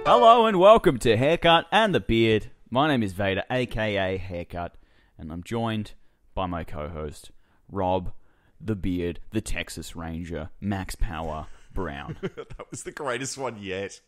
Hello and welcome to Haircut and the Beard. My name is Vader, aka Haircut, and I'm joined by my co-host, Rob, the Beard, the Texas Ranger, Max Power Brown. That was the greatest one yet.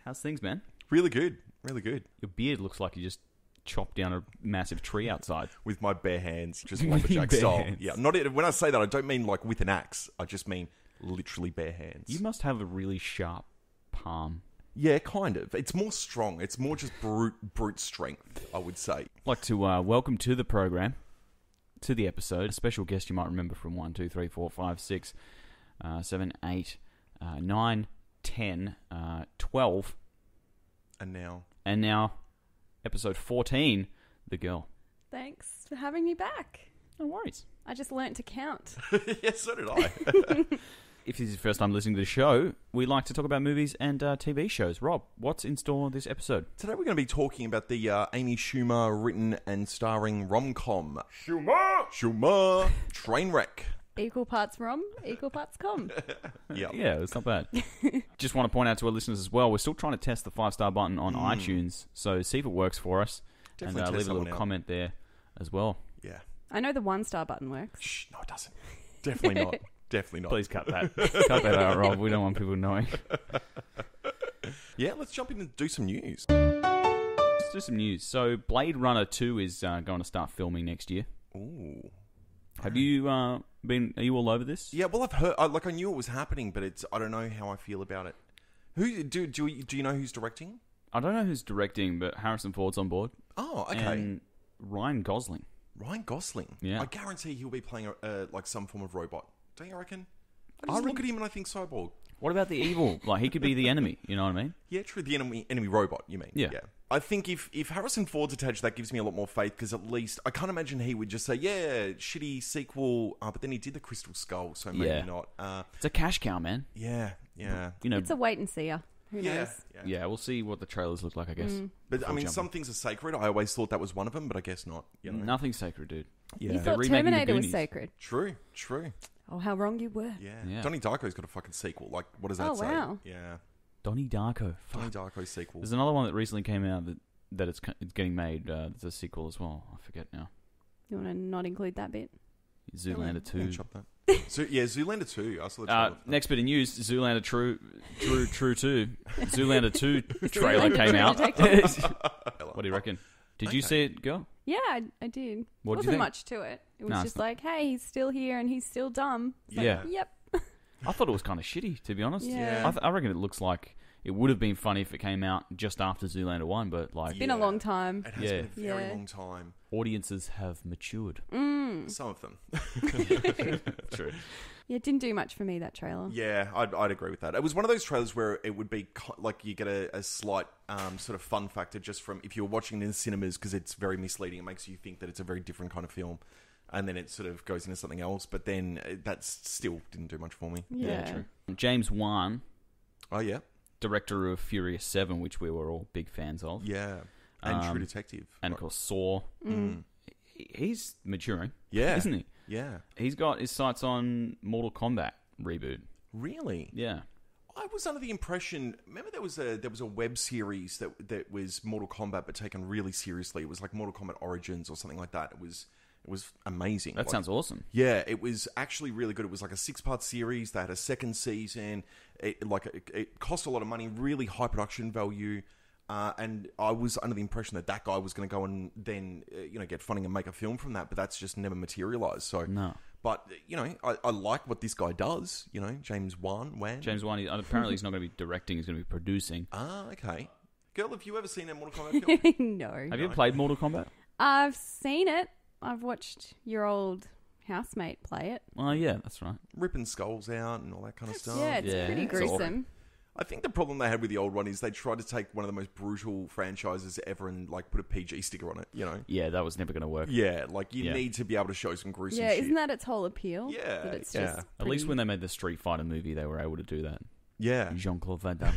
How's things, man? Really good. Really good. Your beard looks like you just chopped down a massive tree outside. With my bare hands, just With your lumberjack bare style. hands. Yeah, when I say that, I don't mean like with an axe. I just mean literally bare hands. You must have a really sharp palm. Yeah, kind of. It's more strong. It's more just brute strength, I would say. I'd like to welcome to the program, to the episode, a special guest you might remember from 1, 2, 3, 4, 5, 6, 7, 8, 9, 10, 12, And now, episode 14, The Girl. Thanks for having me back. No worries. I just learnt to count. yeah, so did I. If this is your first time listening to the show, we like to talk about movies and TV shows. Rob, what's in store this episode? Today we're going to be talking about the Amy Schumer written and starring rom-com. Schumer! Trainwreck. Equal parts rom, equal parts com. Yeah, it's not bad. Just want to point out to our listeners as well, we're still trying to test the 5-star button on iTunes, so see if it works for us. Definitely and test leave a that little one out. comment there as well. Yeah. I know the 1-star button works. Shh, no it doesn't. Definitely not. Definitely not. Please cut that. Cut that out, Rob. We don't want people knowing. Yeah, let's jump in and do some news. Let's do some news. So, Blade Runner 2 is going to start filming next year. Ooh. Have you are you all over this? Yeah, well, I've heard, I knew it was happening, but I don't know how I feel about it. Who do you know who's directing? I don't know who's directing, but Harrison Ford's on board. Oh, okay. And Ryan Gosling. Ryan Gosling. Yeah. I guarantee he'll be playing like some form of robot. Don't you reckon? I just look at him and I think cyborg. What about the evil? Like, he could be the enemy, you know what I mean? Yeah, true. The enemy robot, you mean? Yeah. I think if Harrison Ford's attached, that gives me a lot more faith, because at least I can't imagine he would just say, yeah, shitty sequel, but then he did the Crystal Skull, so maybe not. It's a cash cow, man. Yeah. You know, It's a wait and see. Who knows? yeah, we'll see what the trailers look like, I guess. But I mean, some things are sacred. I always thought that was one of them, but I guess not. You know? Nothing's sacred, dude. Yeah. You thought remaking the Terminator was Goonies. sacred. True. Oh, how wrong you were. Yeah. Donnie Darko's got a fucking sequel. Like, what does that Oh, say? wow. Yeah. Donnie Darko. Donnie Fuck. Darko sequel. There's another one that recently came out that it's getting made. It's a sequel as well. I forget now. You want to not include that bit? Zoolander 2. Yeah, chop that. Zoolander 2. I saw the trailer. Next bit of news, Zoolander True 2. Zoolander 2 trailer came out. What do you reckon? Did you see it, girl? Yeah, I did. What did you Wasn't think? much to it. It was No, just it's not. like, hey, he's still here and he's still dumb. It's like, Yeah. Yep. I thought it was kind of shitty, to be honest. Yeah. I reckon it looks like it would have been funny if it came out just after Zoolander 1, but like Been a long time. It has Yeah. been a very Yeah. long time. audiences have matured. Some of them. True. Yeah, it didn't do much for me, that trailer. Yeah, I'd agree with that. It was one of those trailers where it would be like you get a slight sort of fun factor just from if you're watching it in cinemas, because it's very misleading. It makes you think that it's a very different kind of film. And then it sort of goes into something else. But then that still didn't do much for me. Yeah. True. James Wan, Oh, yeah. director of Furious 7, which we were all big fans of. Yeah. And True Detective. And of course Saw. He's maturing. Yeah. Isn't he? Yeah. He's got his sights on Mortal Kombat reboot. Really? Yeah. I was under the impression. Remember, there was a web series that was Mortal Kombat, but taken really seriously. It was like Mortal Kombat Origins or something like that. It was amazing. That sounds awesome. Yeah, it was actually really good. It was like a 6-part series. They had a second season. It cost a lot of money. Really high production value. And I was under the impression that guy was going to go and then get funding and make a film from that. But that's just never materialized. So No. But, I like what this guy does. James Wan. James Wan, apparently he's not going to be directing, he's going to be producing. Ah, okay. Girl, have you ever seen a Mortal Kombat film? No. Have you ever played Mortal Kombat? I've seen it. I've watched your old housemate play it. Oh, yeah, that's right. Ripping skulls out and all that kind of stuff. Yeah, it's Yeah, pretty it's gruesome. I think the problem they had with the old one is they tried to take one of the most brutal franchises ever and put a PG sticker on it, Yeah, that was never going to work. Yeah, you Yeah. need to be able to show some gruesome Yeah, shit. isn't that its whole appeal? Yeah, That it's yeah. just At least when they made the Street Fighter movie, they were able to do that. Yeah. Jean-Claude Van Damme.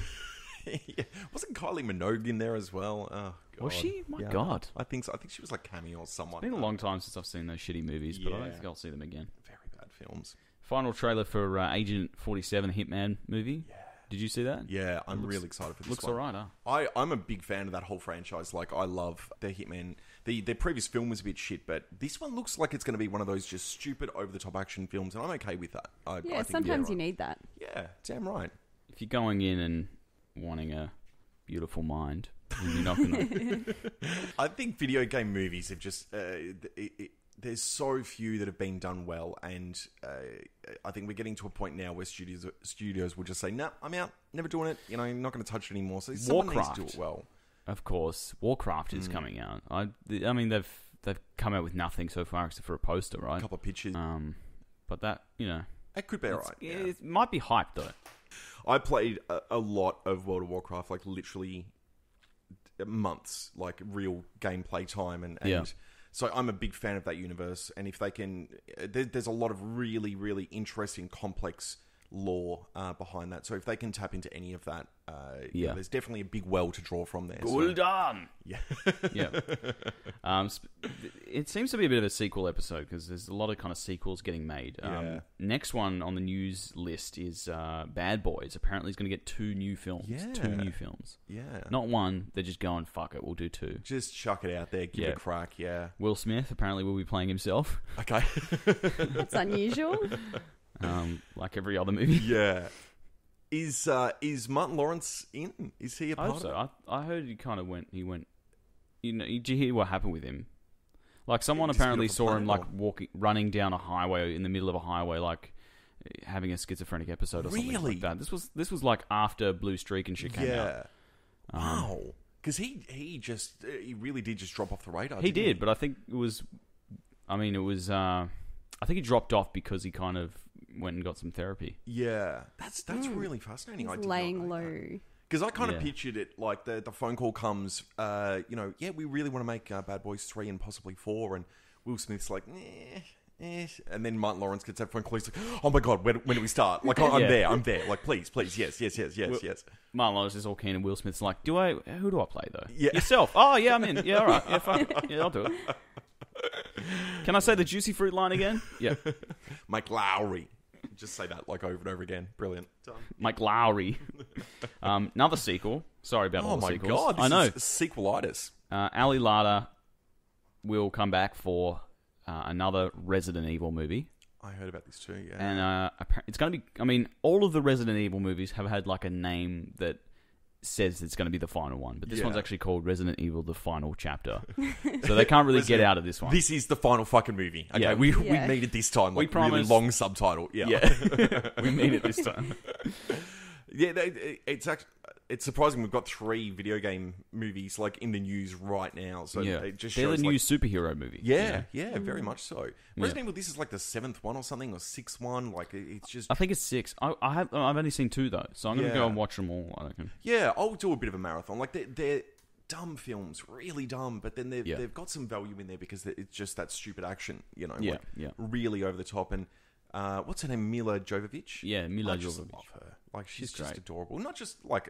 Yeah. Wasn't Kylie Minogue in there as well? Oh, God. Was she? My Yeah. God. I think so. I think she was like cameo or someone. It's been a long time since I've seen those shitty movies, but I Yeah. don't think I'll see them again. Very bad films. Final trailer for Agent 47 Hitman movie. Yeah. Did you see that? Yeah, I'm really excited for this Looks one. alright, huh? I'm a big fan of that whole franchise. Like, I love their Hitman. Their previous film was a bit shit, but this one looks like it's going to be one of those just stupid, over-the-top action films, and I'm okay with that. I think sometimes you need that. Yeah, damn right. If you're going in and wanting a beautiful mind, then you're not going to... I think video game movies have just... there's so few that have been done well, and I think we're getting to a point now where studios will just say, "No, I'm out, never doing it. You know, I'm not going to touch it anymore." So someone needs to do it well. Of course, Warcraft is coming out. I mean, they've come out with nothing so far except for a poster, right? A couple of pictures. But that, it could be alright. Yeah. It might be hyped though. I played a lot of World of Warcraft, like literally months, like real gameplay time, and so I'm a big fan of that universe. And if they can, there's a lot of really, really interesting, complex lore behind that. So if they can tap into any of that, there's definitely a big well to draw from there. Well done. Yeah. Yeah. It seems to be a bit of a sequel episode because there's a lot of kind of sequels getting made. Next one on the news list is Bad Boys. Apparently, he's going to get 2 new films. Yeah. 2 new films. Yeah. Not one. They're just going, fuck it, we'll do 2. Just chuck it out there. Give it a crack. Yeah. Will Smith apparently will be playing himself. Okay. That's unusual. Like every other movie. Yeah. Is Martin Lawrence in? Is he a part of it? I heard he kind of went. He went. Did you hear what happened with him? Like someone Just apparently get off a saw him plane, like running down a highway in the middle of a highway, like having a schizophrenic episode or something like that. This was like after Blue Streak and shit came out. Wow. Because he really did just drop off the radar. He did, but I think it was. I mean, it was. I think he dropped off because he kind of went and got some therapy. Yeah, that's really fascinating. He's laying low. Because I kind of pictured it like the phone call comes, we really want to make Bad Boys 3 and possibly 4, and Will Smith's like, and then Martin Lawrence gets that phone call, he's like, oh my god, when do we start? Like, I'm there, like, please, yes. Martin Lawrence is all keen, and Will Smith's like, who do I play, though? Yeah. Yourself. Oh, yeah, I'm in. Yeah, all right. Yeah, fine. Yeah, I'll do it. Can I say the Juicy Fruit line again? Yeah. Mike Lowry. Just say that like over and over again. Brilliant. Done. Mike Lowry. Another sequel. Sorry about all the sequels. Oh my god, I know. Is sequelitis. Ali Larter will come back for another Resident Evil movie. I heard about this too, yeah. And it's going to be... I mean, all of the Resident Evil movies have had like a name that says it's going to be the final one, but this one's actually called Resident Evil: The Final Chapter. So they can't really get out of this one. This is the final fucking movie. Okay, Yeah. we made it this time. Like, We promised- really long subtitle. Yeah. we mean it this time. Yeah, it's surprising we've got 3 video game movies like in the news right now. So it just They're shows the new like, superhero movie. yeah, very much so. Resident Evil, this is like the 7th one or something, or 6th one. Like, it's just... I think it's 6. I've only seen 2 though, so I'm going to go and watch them all, I reckon. Yeah, I'll do a bit of a marathon. Like, they're dumb films, really dumb, but then they've got some value in there because it's just that stupid action, really over the top. And what's her name? Mila Jovovich? Yeah, Mila I just Jovovich. love her. Like, she's just great. adorable. Not just like,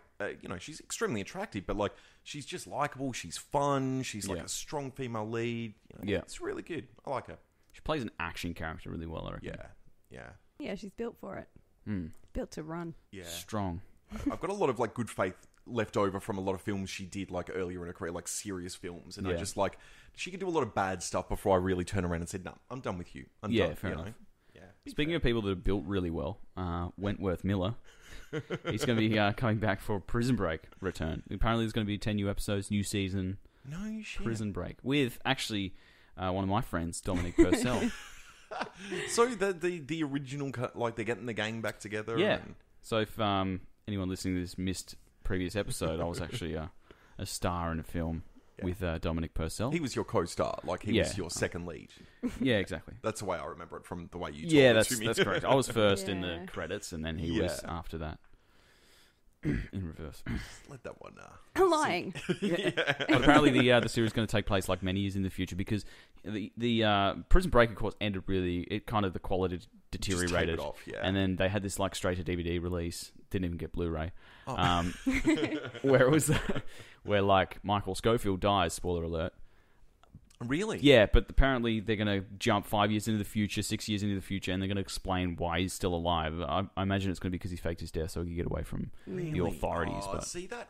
she's extremely attractive, but like, she's just likable. She's fun. She's like a strong female lead. It's really good. I like her. She plays an action character really well, I reckon. Yeah, she's built for it. Built to run. Yeah. Strong. I've got a lot of like good faith left over from a lot of films she did like earlier in her career, like serious films, and I just like she could do a lot of bad stuff before I really turn around and said, "No, I'm done with you." I'm done. Fair enough. Yeah. Speaking of people that are built really well, Wentworth Miller, he's going to be coming back for Prison Break return. Apparently, there's going to be 10 new episodes, new season. No shit. Prison Break with actually one of my friends, Dominic Purcell. So the original, like they're getting the gang back together. Yeah. So if anyone listening to this missed previous episode, I was actually a star in a film with Dominic Purcell. He was your co-star, like he was your second lead. Yeah, exactly. That's the way I remember it from the way you told it to me. that's correct. I was first in the credits, and then he was after that. In reverse. Let that one. Lying. But apparently the series is going to take place like many years in the future because the Prison Break, of course, ended really. It kind of the quality deteriorated, off, and then they had this like straight to DVD release. Didn't even get Blu-ray. Where it was where like Michael Scofield dies. Spoiler alert. Really? Yeah, but apparently they're going to jump 5 years into the future, 6 years into the future, and they're going to explain why he's still alive. I imagine it's going to be because he faked his death so he could get away from the authorities. Oh, but see that?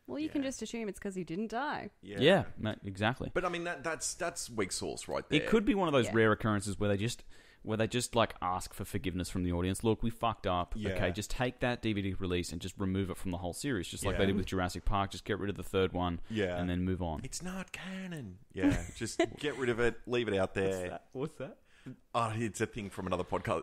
Well, you can just assume it's because he didn't die. yeah, exactly. But I mean, that's weak sauce right there. It could be one of those rare occurrences where they just like ask for forgiveness from the audience. Look, we fucked up. Yeah. Okay, just take that DVD release and just remove it from the whole series, just like they did with Jurassic Park. Just get rid of the third one, and then move on. It's not canon. Yeah, just get rid of it. Leave it out there. What's that? Oh, it's a thing from another podcast.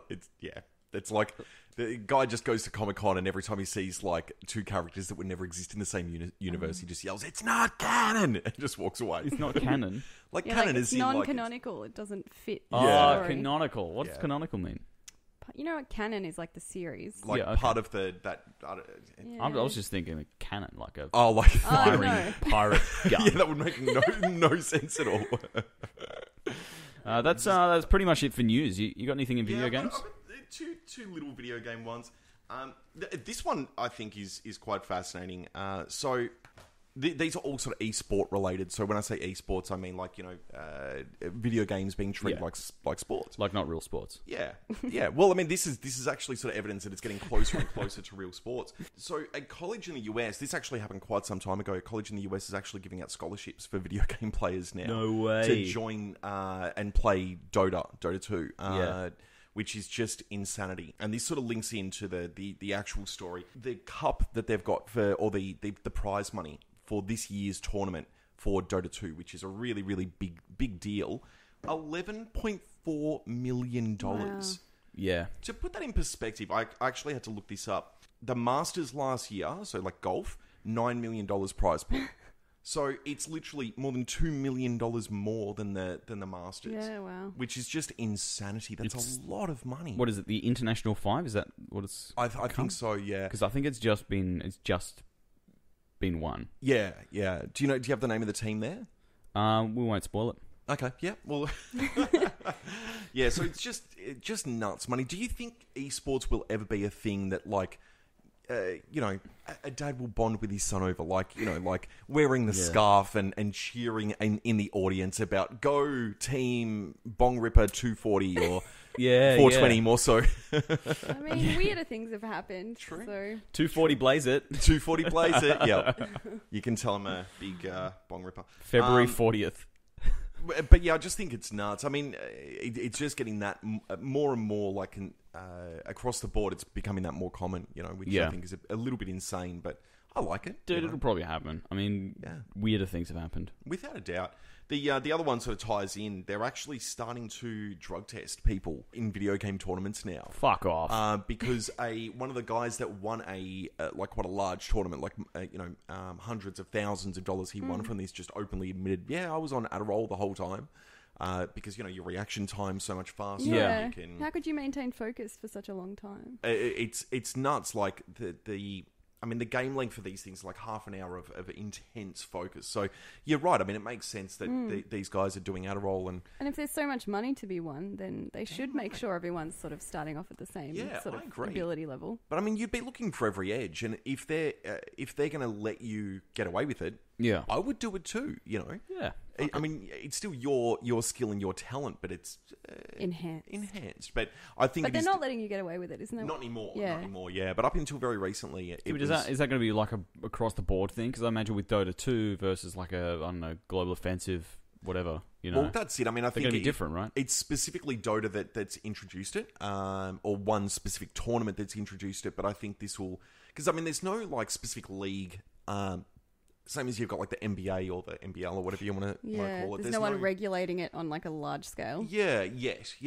It's like the guy just goes to Comic-Con and every time he sees like two characters that would never exist in the same universe, he just yells, "It's not canon!" and just walks away. It's not canon. Canon it's is non-canonical. It doesn't fit. Oh, the story. canonical. What does canonical mean? You know what canon is, like the series. part of that. I was just thinking a cannon, like a firing pirate gun. Yeah, that would make no sense at all. That's pretty much it for news. You got anything in video games? Two little video game ones. This one I think is quite fascinating. So these are all sort of esport related. So when I say esports, I mean video games being treated like sports, like not real sports. Yeah. Well, I mean this is actually sort of evidence that it's getting closer and closer to real sports. So a college in the US, this actually happened quite some time ago. A college in the US is actually giving out scholarships for video game players now. No way. To join and play Dota 2. Which is just insanity. And this sort of links into the actual story. The cup that they've got or the prize money for this year's tournament for Dota 2, which is a really, really big deal, $11.4 million. Wow. Yeah. To put that in perspective, I actually had to look this up. The Masters last year, so like golf, $9 million prize pool. So it's literally more than $2 million more than the Masters. Yeah, wow. Which is just insanity. That's a lot of money. What is it? The International 5? Is that what it's? I think so. Yeah. Because I think it's just been won. Yeah. Do you have the name of the team there? We won't spoil it. Okay. Yeah. Well. Yeah. So it's just nuts money. Do you think esports will ever be a thing that like? A dad will bond with his son over, like wearing the scarf and cheering in the audience about "Go Team Bong Ripper 240" or 420 more so. I mean, weirder things have happened. True. So 240 blaze it. 240 blaze it. Yeah, you can tell I'm a big Bong Ripper. February 40th. But yeah, I just think it's nuts. I mean, it's just getting that more and more like across the board. It's becoming that more common, which I think is a little bit insane. But I like it. Dude, it'll probably happen. I mean, weirder things have happened. Without a doubt. The other one sort of ties in. They're actually starting to drug test people in video game tournaments now. Fuck off. Because one of the guys that won quite a large tournament, hundreds of thousands of dollars he won from this, just openly admitted, I was on Adderall the whole time. Because your reaction time's so much faster. Yeah. How could you maintain focus for such a long time? It's nuts. Like the game length for these things is like half an hour of intense focus. So you're right. I mean, it makes sense that these guys are doing Adderall and if there's so much money to be won, then they should make sure everyone's sort of starting off at the same sort of ability level. But I mean, you'd be looking for every edge, and if they're going to let you get away with it, I would do it too. Yeah. I mean, it's still your skill and your talent, but it's enhanced. But I think, but they're not letting you get away with it, isn't it? Not anymore. Yeah. Not anymore. Yeah, but up until very recently, is that going to be like a across the board thing? Because I imagine with Dota 2 versus like global offensive, whatever. Well, that's it. I mean, I think they're going to be different, right? It's specifically Dota that's introduced it, or one specific tournament that's introduced it. But I think this will, because I mean, there's no like specific league. Same as you've got like the NBA or the NBL or whatever you want to call it. There's no one regulating it on like a large scale. Yeah.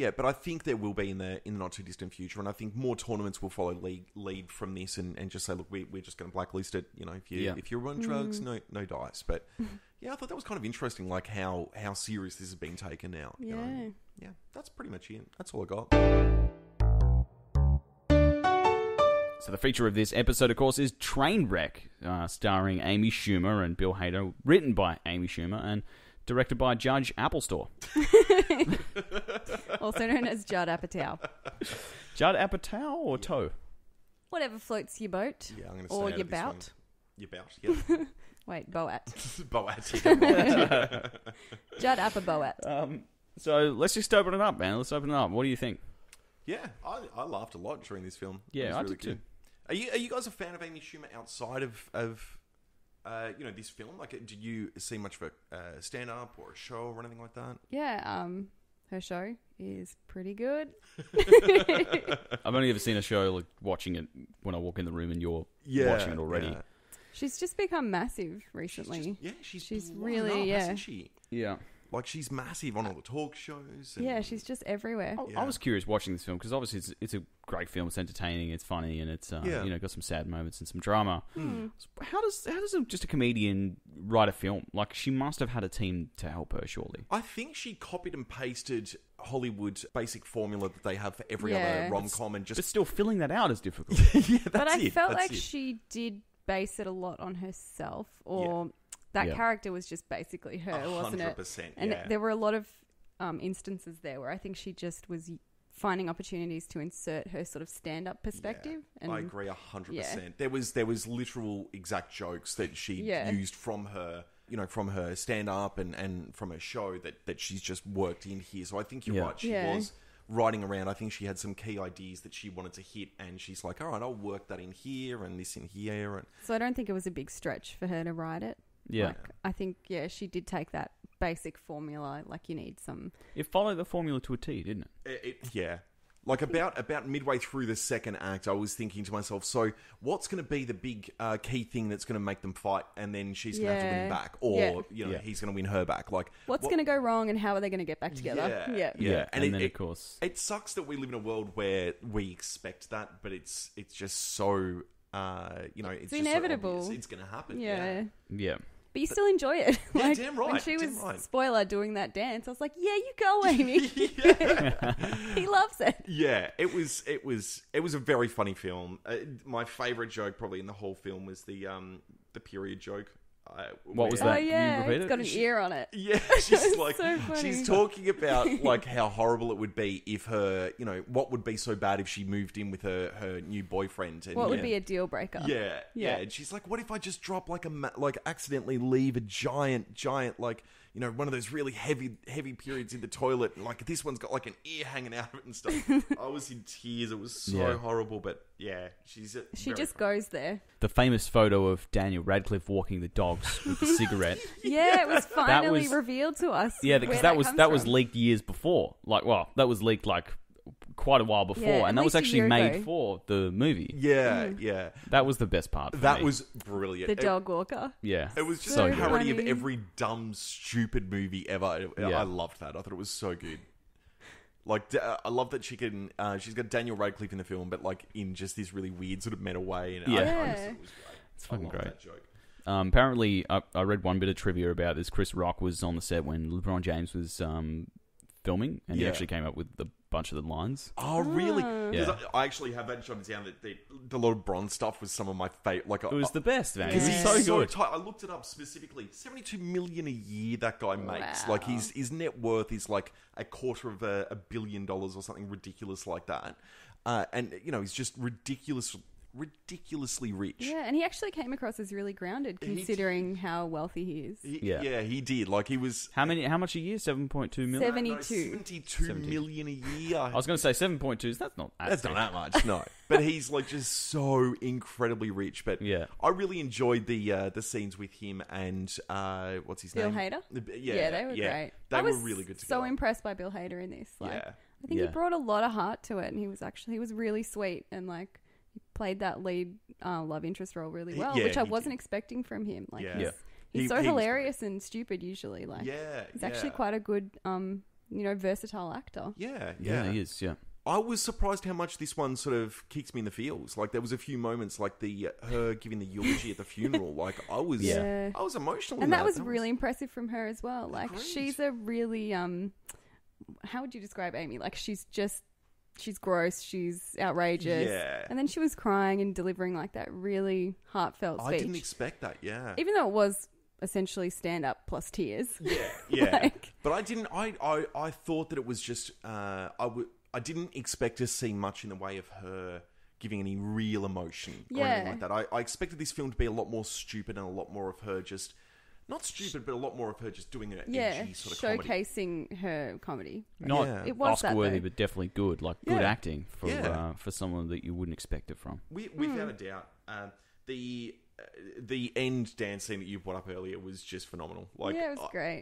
But I think there will be in the not too distant future, and I think more tournaments will follow lead from this and just say, look, we're just going to blacklist it. If you're on drugs, no dice. But I thought that was kind of interesting, like how serious this is being taken now. Yeah. That's pretty much it. That's all I got. So the feature of this episode, of course, is Trainwreck, starring Amy Schumer and Bill Hader, written by Amy Schumer and directed by Judge Applestore. Also known as Judd Apatow. Judd Apatow or Toe? Whatever floats your boat. Yeah, I'm going to say or out your of this bout. one. Your bout, yeah. Wait, Boat. Boat. Judd Apatow Boat. So let's just open it up, man. Let's open it up. What do you think? Yeah, I laughed a lot during this film. Yeah, I really did too. Are you guys a fan of Amy Schumer outside of this film? Like, did you see much of a stand-up or a show or anything like that? Yeah, her show is pretty good. I've only ever seen a show like watching it when I walk in the room and you're watching it already. Yeah. She's just become massive recently. She's really, hasn't she? Yeah. Like, she's massive on all the talk shows. Yeah, she's just everywhere. I was curious watching this film because obviously it's a great film. It's entertaining, it's funny, and it's got some sad moments and some drama. How does just a comedian write a film? Like, she must have had a team to help her, surely. I think she copied and pasted Hollywood's basic formula that they have for every other rom-com, and just but still filling that out is difficult. But I felt like she did base it a lot on herself, or that character was just basically her, wasn't it? 100%. And there were a lot of instances there where I think she just was finding opportunities to insert her sort of stand-up perspective. Yeah, and I agree 100%. There was literal exact jokes that she used from her, from her stand-up and from her show that she's just worked in here. So I think you're right. She was riding around. I think she had some key ideas that she wanted to hit, and she's like, all right, I'll work that in here and this in here. And so I don't think it was a big stretch for her to write it. Yeah. Like, I think, she did take that basic formula. Like, you need some... It followed the formula to a T, didn't it? Yeah. Like, about midway through the second act, I was thinking to myself, so what's going to be the big key thing that's going to make them fight, and then she's going to have to win back, or, he's going to win her back? Like, what's going to go wrong, and how are they going to get back together? Yeah. And then, of course... It sucks that we live in a world where we expect that, but it's just so... it's inevitable. So it's going to happen. Yeah. But you still enjoy it. Yeah, damn right. When she was, right. spoiler, doing that dance, I was like, yeah, you go, Amy. He loves it. Yeah, it was a very funny film. My favourite joke probably in the whole film was the period joke. What was that? Oh, yeah. Can you repeat it's got an ear on it. Yeah, she's like, so funny. She's talking about like how horrible it would be if her, what would be so bad if she moved in with her new boyfriend. And, what would be a deal breaker? Yeah. And she's like, what if I just drop accidentally leave a giant, like, one of those really heavy periods in the toilet, and like this one's got like an ear hanging out of it and stuff. I was in tears. It was so horrible, but she just goes there. The famous photo of Daniel Radcliffe walking the dogs with the cigarette. Yeah, it was finally revealed to us. Yeah, because that was leaked years before. That was leaked like quite a while before, and that was actually made for the movie. Yeah. That was the best part. That was brilliant. The dog walker. Yeah, it was just so a parody good. of every dumb, stupid movie ever. I loved that. I thought it was so good. Like, I love that she can. She's got Daniel Radcliffe in the film, but like in just this really weird sort of meta way. And I just thought it was great. It's fucking great. That joke. Apparently, I read one bit of trivia about this. Chris Rock was on the set when LeBron James was filming, and he actually came up with a bunch of the lines. Oh, really? Yeah. I actually have that jotted down. That the LeBron stuff was some of my favorite. Like, it was the best, man. Because he's so good. Tight. I looked it up specifically. $72 million a year that guy makes. Wow. Like, his net worth is like $250 million or something ridiculous like that. And he's just ridiculously rich. Yeah, and he actually came across as really grounded considering how wealthy he is. He did. Like, he was... How much a year? 7.2 million? 72 million a year. I was going to say 7.2. That's not that much, no. But he's like just so incredibly rich. But I really enjoyed the scenes with him and what's his name? Bill Hader? Yeah, they were great. They were really good together. So impressed by Bill Hader in this. Like, Yeah. I think he brought a lot of heart to it, and he was really sweet, and like he played that lead love interest role really well, which I wasn't expecting from him. Like he's so hilarious and stupid usually. Like he's actually quite a good versatile actor. Yeah, he is. Yeah. I was surprised how much this one sort of kicks me in the feels. Like, there was a few moments, like her giving the eulogy at the funeral. Like, I was emotional. And that was really impressive from her as well. Like, she's a really how would you describe Amy? Like, she's gross, she's outrageous. Yeah. And then she was crying and delivering like that really heartfelt speech. I didn't expect that. Yeah. Even though it was essentially stand up plus tears. Yeah. But I didn't. I thought that it was just. I didn't expect to see much in the way of her giving any real emotion or anything like that. I expected this film to be a lot more stupid and a lot more of her just... Not stupid, but a lot more of her just doing an edgy sort of comedy. Showcasing her comedy. Not it was Oscar-worthy, but definitely good. Like, good acting for Yeah. For someone that you wouldn't expect it from. Without a doubt. The end dance scene that you brought up earlier was just phenomenal. Like, yeah, it was great.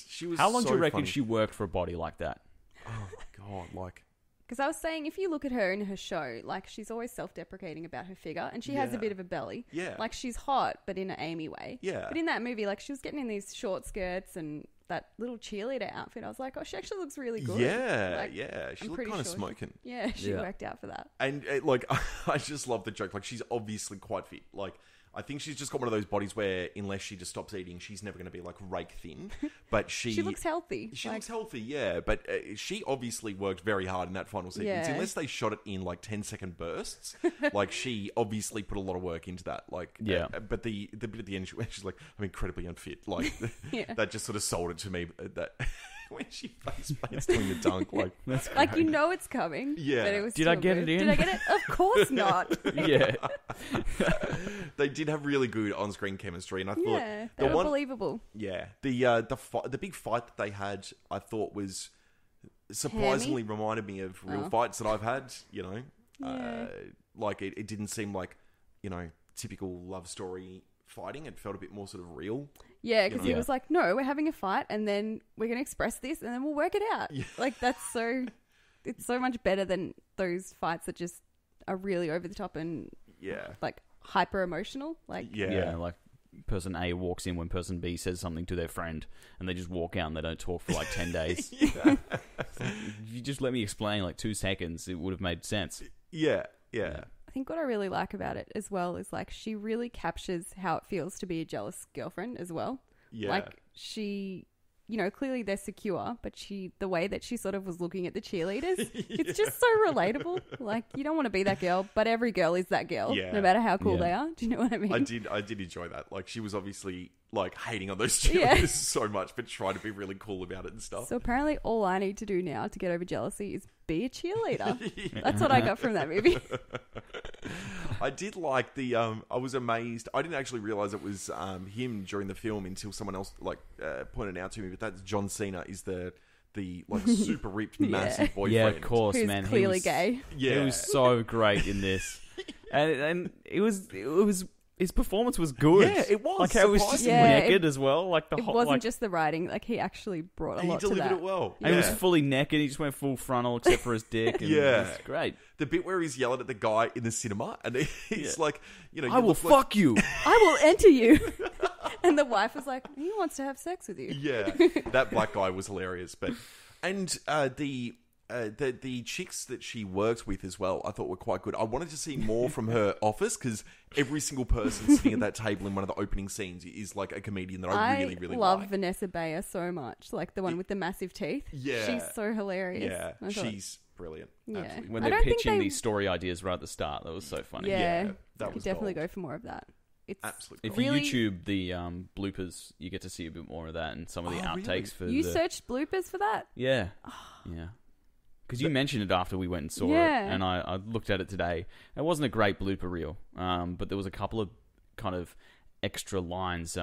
She was How long so do you reckon funny. she worked for a body like that? Oh, my God. Like... Because I was saying, if you look at her in her show, like, she's always self-deprecating about her figure, and she has a bit of a belly. Yeah. Like, she's hot, but in an Amy way. Yeah. But in that movie, like, she was getting in these short skirts and that little cheerleader outfit. I was like, oh, she actually looks really good. Yeah, like, yeah. She I'm looked pretty kind of sure smoking. She worked out for that. And, like, I just love the joke. Like, she's obviously quite fit. Like... I think she's just got one of those bodies where, unless she just stops eating, she's never going to be, like, rake thin. But she looks healthy. She looks healthy, yeah. But she obviously worked very hard in that final sequence. Yeah. Unless they shot it in, like, 10-second bursts. Like, she obviously put a lot of work into that. Like, yeah. But the bit at the end, she's like, I'm incredibly unfit. Like, that just sort of sold it to me. That when she face paints doing the dunk, like... Like, you know it's coming. Yeah. But it was Did I get good. it in? Did I get it? Of course not. Yeah. They did have really good on-screen chemistry, and I thought... Yeah, they were believable. Yeah. The big fight that they had, I thought was surprisingly reminded me of real fights that I've had, you know. Yeah. Like, it didn't seem like, you know, typical love story fighting. It felt a bit more sort of real. Yeah, because he was like, no, we're having a fight, and then we're going to express this, and then we'll work it out. Yeah. Like, it's so much better than those fights that just are really over the top and, like, hyper emotional. Like, yeah, like person A walks in when person B says something to their friend, and they just walk out and they don't talk for like 10 days. If you just let me explain like 2 seconds, it would have made sense. Yeah. I think what I really like about it as well is, like, she really captures how it feels to be a jealous girlfriend as well. Yeah. Like, she, you know, clearly they're secure, but the way that she sort of was looking at the cheerleaders, it's just so relatable. Like, you don't want to be that girl, but every girl is that girl, no matter how cool they are. Do you know what I mean? I did enjoy that. Like, she was obviously, like, hating on those cheerleaders so much, but trying to be really cool about it and stuff. So apparently all I need to do now to get over jealousy is be a cheerleader. That's what I got from that movie. I did like I was amazed. I didn't actually realize it was him during the film until someone else pointed out to me. But that's John Cena is the like super ripped massive boyfriend. Yeah, of course, Who's man. clearly gay. Yeah, he was so great in this, and it was his performance was good. Yeah, it was. Like, how he was just naked as well. Like the whole, wasn't just the writing. Like, he actually brought a lot to that. He delivered it well. And he was fully naked. He just went full frontal except for his dick. And it was great. The bit where he's yelling at the guy in the cinema, and he's like, you know, I will fuck you. I will enter you. And the wife was like, he wants to have sex with you. Yeah, that black guy was hilarious. And the chicks that she works with as well, I thought were quite good. I wanted to see more from her office, because every single person sitting at that table in one of the opening scenes is like a comedian that I really, really love like. Vanessa Bayer so much, like the one with the massive teeth. Yeah, she's so hilarious. Yeah, she's brilliant. Yeah. Absolutely. When they're pitching these story ideas right at the start, that was so funny. Yeah, that was definitely gold. go for more of that. It's absolutely. If you YouTube the bloopers, you get to see a bit more of that and some of the outtakes for you searched bloopers for that. Yeah. Because you mentioned it after we went and saw it, and I looked at it today. It wasn't a great blooper reel, but there was a couple of kind of extra lines.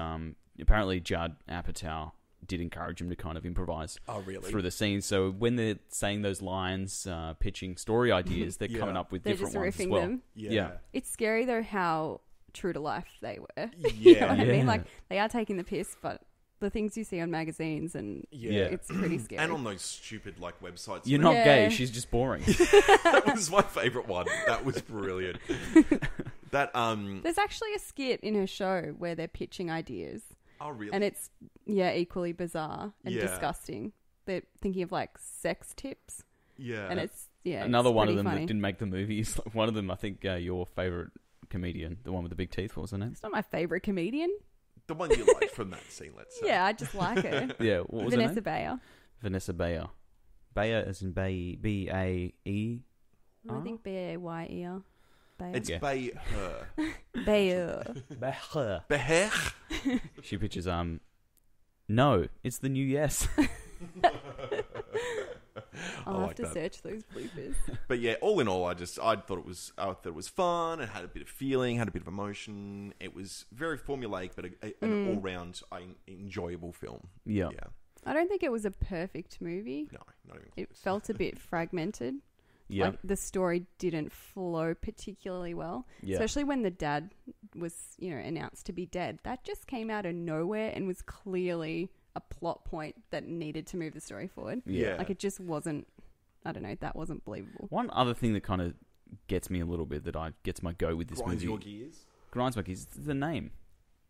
Apparently, Judd Apatow did encourage him to kind of improvise through the scenes. So when they're saying those lines, pitching story ideas, they're coming up with different ones as well. Them. Yeah. It's scary though how true to life they were. Yeah. You know what I mean? Like, they are taking the piss, but the things you see on magazines and it's pretty scary. And on those stupid like websites. You're not gay, she's just boring. That was my favourite one. That was brilliant. There's actually a skit in her show where they're pitching ideas. Oh, really? And it's equally bizarre and disgusting. They're thinking of like sex tips. Yeah. And it's another one of them funny. that didn't make the movies. One of them, I think, your favourite comedian, the one with the big teeth, what was her name? It's not my favourite comedian. The one you liked from that scene, let's say. Yeah, I just like her. Yeah, what was Vanessa her name? Bayer. Vanessa Bayer. Bayer as in B-A-E? I think B-A-Y-E-R. Bayer. It's Bayer. Bayer. Bayer. Bayer. She pitches, no, it's the new yes. I'll have to search those bloopers. But yeah, all in all, I thought it was fun. It had a bit of feeling, had a bit of emotion. It was very formulaic, but an all round enjoyable film. Yeah. I don't think it was a perfect movie. No, not even close. It felt a bit fragmented. Yeah. Like the story didn't flow particularly well. Yeah. Especially when the dad was, announced to be dead. That just came out of nowhere and was clearly a plot point that needed to move the story forward. Yeah. Like it just wasn't, I don't know, that wasn't believable. One other thing that kind of gets me a little bit, gets my go with this movie. Grinds my gears. The name.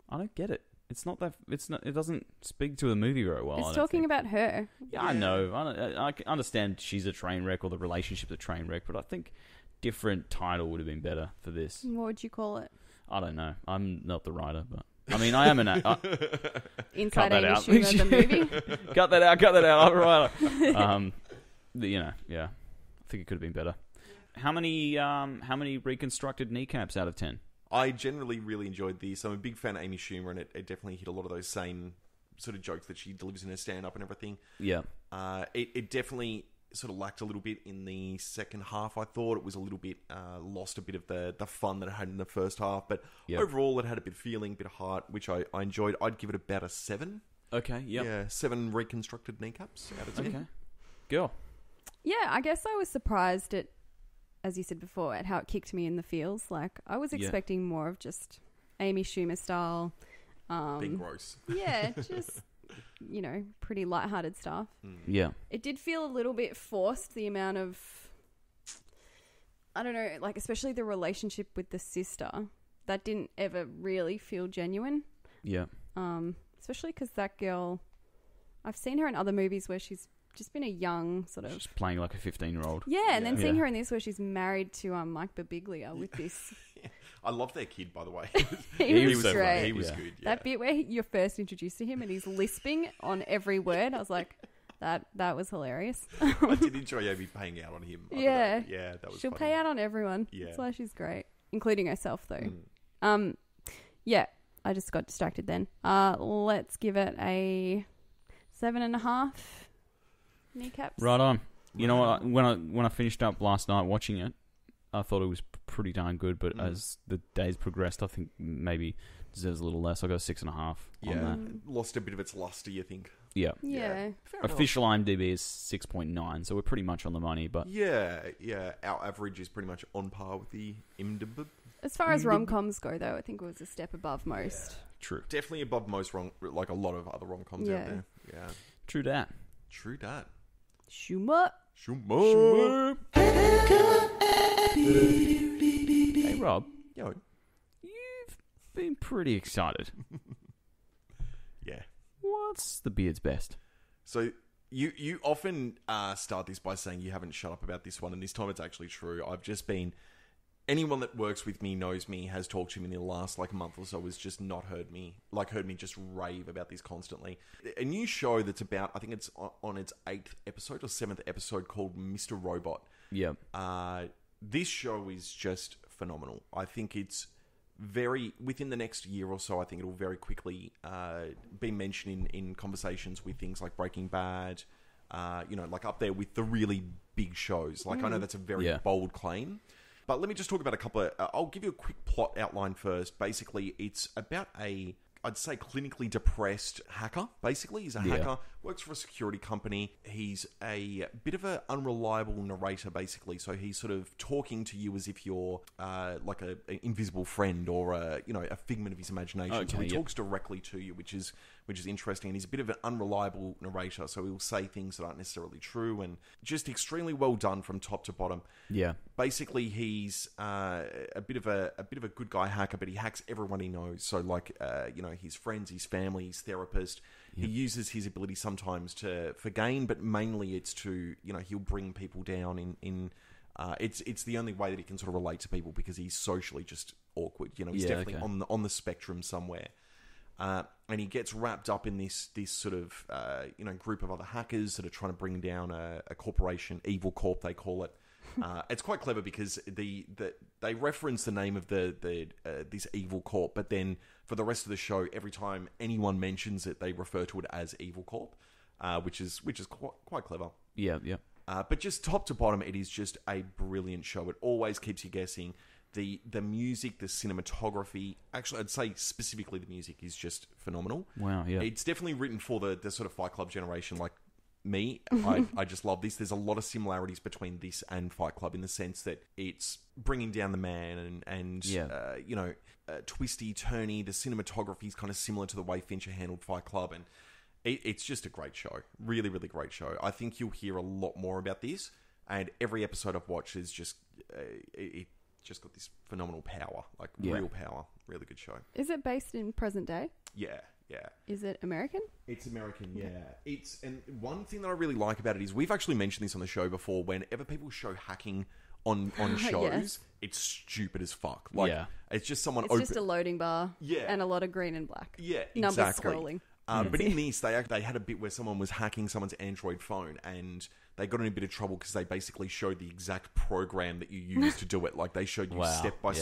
I don't get it. It's not that. It doesn't speak to the movie very well. It's talking about her. Yeah, I know. I understand she's a train wreck or the relationship's a train wreck, but I think different title would have been better for this. What would you call it? I don't know. I'm not the writer, but I mean, I am an. Inside Amy Schumer, the movie. Cut that out. I'm a writer. Yeah. I think it could have been better. How many reconstructed kneecaps out of 10? I generally really enjoyed this. I'm a big fan of Amy Schumer, and it definitely hit a lot of those same sort of jokes that she delivers in her stand-up and everything. Yeah. It definitely sort of lacked a little bit in the second half, I thought. It was a little bit, lost a bit of the fun that it had in the first half. But overall, it had a bit of feeling, a bit of heart, which I enjoyed. I'd give it about a 7. Okay, Yeah, 7 reconstructed kneecaps out of 10. Okay. Go. Yeah, I guess I was surprised at, as you said before, at how it kicked me in the feels. Like, I was expecting more of just Amy Schumer style. Big gross. Yeah, just, pretty lighthearted stuff. Yeah. It did feel a little bit forced, the amount of, I don't know, like, especially the relationship with the sister. That didn't ever really feel genuine. Yeah. Especially because that girl, I've seen her in other movies where she's just been a young sort of... She's playing like a 15-year-old. Yeah, and then seeing her in this where she's married to Mike Birbiglia with this... I love their kid, by the way. he was so great. He was good. That bit where you're first introduced to him and he's lisping on every word, I was like, that was hilarious. I did enjoy Amy paying out on him. Yeah. Yeah, that was She'll funny. pay out on everyone. Yeah. That's why she's great. Including herself, though. Yeah, I just got distracted then. Let's give it a 7.5 kneecaps. Right on. You know what? When I finished up last night watching it, I thought it was pretty darn good. But as the days progressed, I think maybe deserves a little less. I got a 6.5 on that. Lost a bit of its luster, you think? Yeah. Yeah. Official IMDb is 6.9, so we're pretty much on the money. But yeah. Our average is pretty much on par with the IMDb. As far as rom-coms go, though, I think it was a step above most. Yeah. True. Definitely above most like a lot of other rom-coms out there. Yeah. True that. Schumer. Hey, Rob. Yo. You've been pretty excited. Yeah. What's the beard's best? So you often start this by saying you haven't shut up about this one, and this time it's actually true. I've just been... Anyone that works with me, knows me, has talked to me in the last month or so has just not heard me just rave about this constantly. A new show that's about, I think it's on its 8th episode or 7th episode, called Mr. Robot. Yeah. This show is just phenomenal. I think it's within the next year or so, I think it'll very quickly be mentioned in conversations with things like Breaking Bad, like up there with the really big shows. I know that's a very bold claim. But let me just talk about a couple of... I'll give you a quick plot outline first. Basically, it's about I'd say clinically depressed hacker, basically. He's a hacker, works for a security company. He's a bit of an unreliable narrator, basically. So he's sort of talking to you as if you're like an invisible friend or a figment of his imagination. Okay, so he talks directly to you, which is interesting. And he's a bit of an unreliable narrator, so he'll say things that aren't necessarily true, and just extremely well done from top to bottom. Yeah. Basically, he's a bit of a good guy hacker, but he hacks everyone he knows. So his friends, his family, his therapist. Yep. He uses his ability sometimes for gain, but mainly it's to, he'll bring people down in it's the only way that he can sort of relate to people, because he's socially just awkward. He's definitely on the spectrum somewhere. And he gets wrapped up in this sort of group of other hackers that are trying to bring down a corporation, Evil Corp they call it. It's quite clever because they reference the name of this Evil Corp, but then for the rest of the show, every time anyone mentions it, they refer to it as Evil Corp, which is quite clever. Yeah. But just top to bottom, it is just a brilliant show. It always keeps you guessing. The music, the cinematography, actually, I'd say specifically the music is just phenomenal. Wow, yeah. It's definitely written for the sort of Fight Club generation like me. I just love this. There's a lot of similarities between this and Fight Club in the sense that it's bringing down the man and twisty, turny. The cinematography is kind of similar to the way Fincher handled Fight Club, and it's just a great show. Really, really great show. I think you'll hear a lot more about this, and every episode I've watched is just it just got this phenomenal power, like real power. Really good show. Is it based in present day? Yeah. Is it American? It's American, yeah. And one thing that I really like about it is we've actually mentioned this on the show before. Whenever people show hacking on shows, it's stupid as fuck. Like, it's just someone. It's just a loading bar, and a lot of green and black. Yeah, numbers exactly. scrolling. But in this, they had a bit where someone was hacking someone's Android phone, and they got in a bit of trouble because they basically showed the exact program that you use to do it. Like, they showed you step by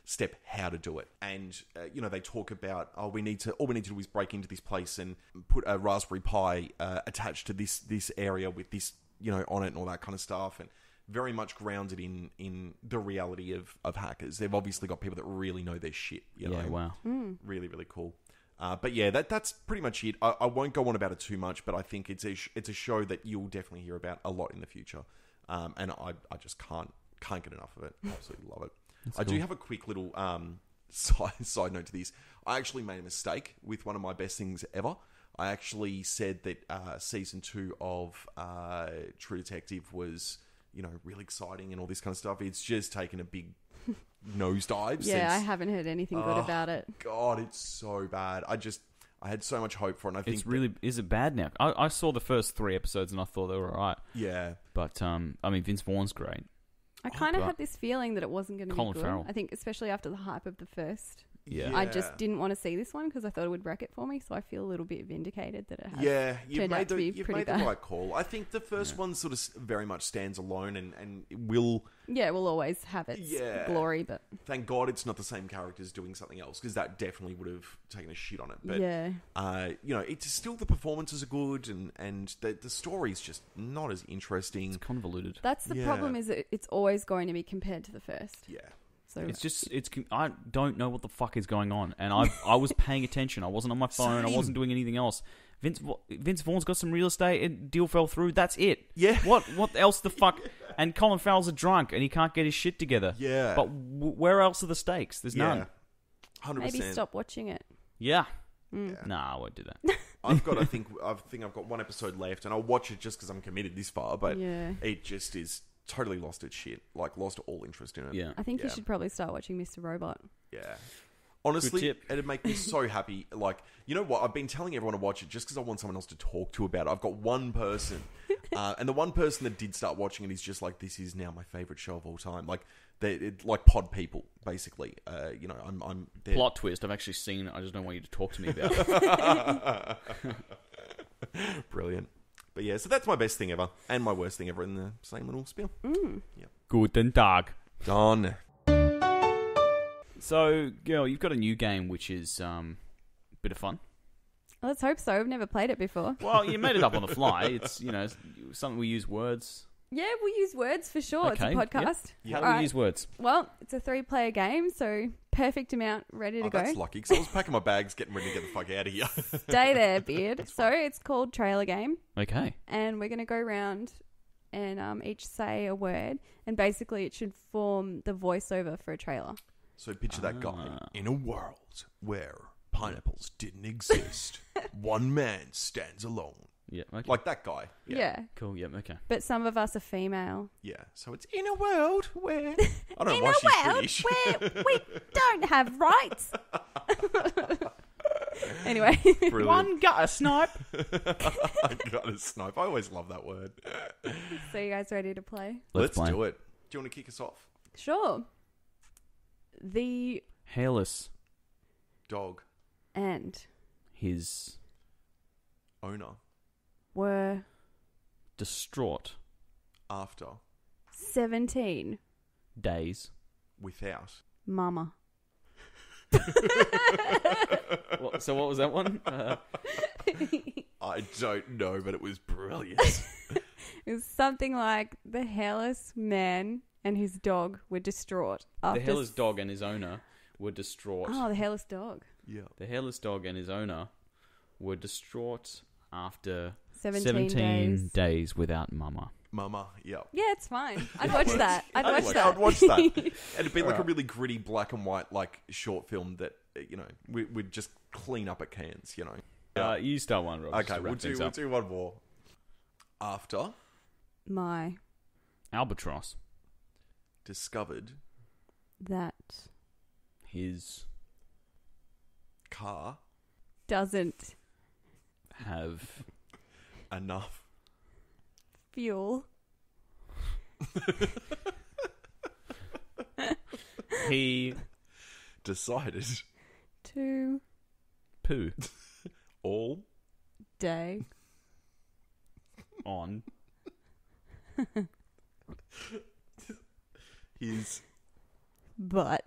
step how to do it. And they talk about all we need to do is break into this place and put a Raspberry Pi attached to this area with this on it and all that kind of stuff, and very much grounded in the reality of hackers. They've obviously got people that really know their shit. Wow. Really, really cool. But yeah, that's pretty much it. I won't go on about it too much, but I think it's a show that you'll definitely hear about a lot in the future. And I just can't get enough of it. Absolutely love it. I do have a quick little side note to this. I actually made a mistake with one of my best things ever. I actually said that season 2 of True Detective was really exciting and all this kind of stuff. It's just taken a big nosedive. I haven't heard anything good about it. God, it's so bad. I had so much hope for it. And I think is it bad now? I saw the first 3 episodes and I thought they were alright. Yeah, but Vince Vaughn's great. I kind of had this feeling that it wasn't going to be good. Farrell. I think especially after the hype of the first. Yeah. I just didn't want to see this one because I thought it would wreck it for me. So I feel a little bit vindicated that it has. Yeah, you've made the right call. I think the first one sort of very much stands alone and it will. Yeah, it will always have its glory, but thank God it's not the same characters doing something else because that definitely would have taken a shit on it. But it's still the performances are good and the story's just not as interesting. It's convoluted. That's the problem. Is that it's always going to be compared to the first. Yeah. So I don't know what the fuck is going on, and I was paying attention. I wasn't on my phone. Same. I wasn't doing anything else. Vince Vaughn's got some real estate. And deal fell through. That's it. Yeah. What else the fuck? And Colin Farrell's a drunk, and he can't get his shit together. Yeah. But where else are the stakes? There's none. 100%. Maybe stop watching it. Yeah. Nah, I won't do that. I think I've got one episode left, and I'll watch it just because I'm committed this far. But it just is. Totally lost its shit. Like, lost all interest in it. Yeah. I think you should probably start watching Mr. Robot. Yeah. Honestly, it'd make me so happy. Like, you know what? I've been telling everyone to watch it just because I want someone else to talk to about it. I've got one person. And the one person that did start watching it is just like, this is now my favourite show of all time. Like, like pod people, basically. I'm plot twist. I've actually seen it. I just don't want you to talk to me about it. Brilliant. But yeah, so that's my best thing ever and my worst thing ever in the same little spiel. Yeah. Guten Tag. Done. So, girl, you've got a new game which is a bit of fun. Let's hope so. I've never played it before. Well, you made it up on the fly. It's, something we use words. Yeah, we use words for sure. Okay, It's a podcast. Yep. How do we use words? Well, it's a 3-player game, so perfect amount, ready to go. That's lucky, because I was packing my bags, getting ready to get the fuck out of here. Stay there, Beard. So it's called Trailer Game. Okay. And we're going to go around and each say a word, and basically it should form the voiceover for a trailer. So picture that guy in a world where pineapples didn't exist. One man stands alone. Yeah, okay. Like that guy. Yeah. Cool, yeah, okay. But some of us are female. Yeah, so it's in a world where... I don't know in why a she's world British. where we don't have rights. Anyway. Brilliant. One gutter snipe. I got a snipe. I always love that word. So you guys ready to play? Let's do it. Do you want to kick us off? Sure. The... Hairless. Dog. And... His... Owner. Were... Distraught. After. 17. Days. Without. Mama. So what was that one? I don't know, but it was brilliant. It was something like the hairless man and his dog were distraught. The hairless dog and his owner were distraught. Oh, the hairless dog. Yeah. The hairless dog and his owner were distraught after 17 days without Mama. Mama, yeah. Yeah, it's fine. I'd watch that. I'd watch that. I'd watch that. And it'd be like a really gritty black and white like short film that, you know, we'd just clean up at Cairns, you know. You start one, Rob. Okay, we'll do one more. After My Albatross. discovered that His car doesn't have enough fuel. He decided To poo all day. on his But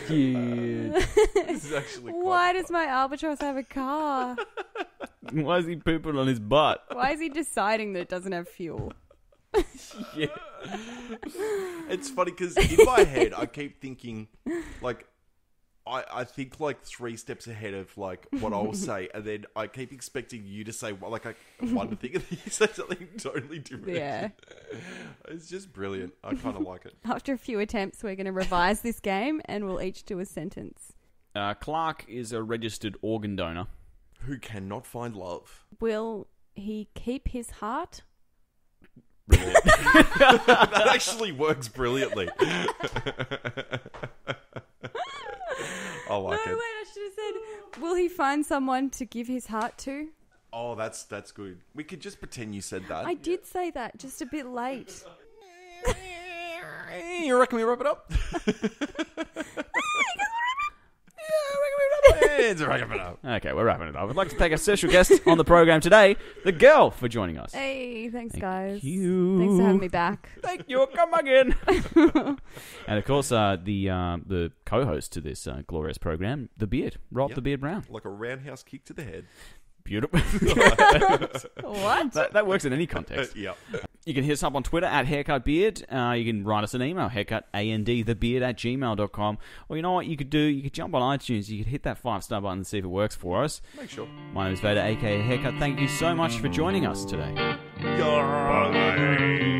Dude. This is actually quite why does my albatross have a car? Why is he pooping on his butt? Why is he deciding that it doesn't have fuel? Yeah. It's funny because in my head I keep thinking like I think like 3 steps ahead of like what I'll say, and then I keep expecting you to say like one thing, and then you say something totally different. Yeah. It's just brilliant. I kind of like it. After a few attempts, we're going to revise this game, and we'll each do a sentence. Clark is a registered organ donor. Who cannot find love? Will he keep his heart? Brilliant. That actually works brilliantly. I like No, it. wait, I should have said, will he find someone to give his heart to? Oh, that's good. We could just pretend you said that. I did say that, just a bit late. You reckon we wrap it up? It's wrapping it up. Okay, we're wrapping it up. I'd like to thank our special guest on the program today, the girl, for joining us. Hey, thanks, guys. you. Thanks for having me back. Thank you. Come again. And of course, the co-host to this glorious program, the Beard, Rob the Beard Brown. Like a roundhouse kick to the head. Beautiful. What? That works in any context. Yeah. You can hit us up on Twitter at haircutbeard. You can write us an email, haircutandthebeard@gmail.com. Or you know what you could do? You could jump on iTunes. You could hit that 5-star button and see if it works for us. Make sure. My name is Vader, aka Haircut. Thank you so much for joining us today. Bye.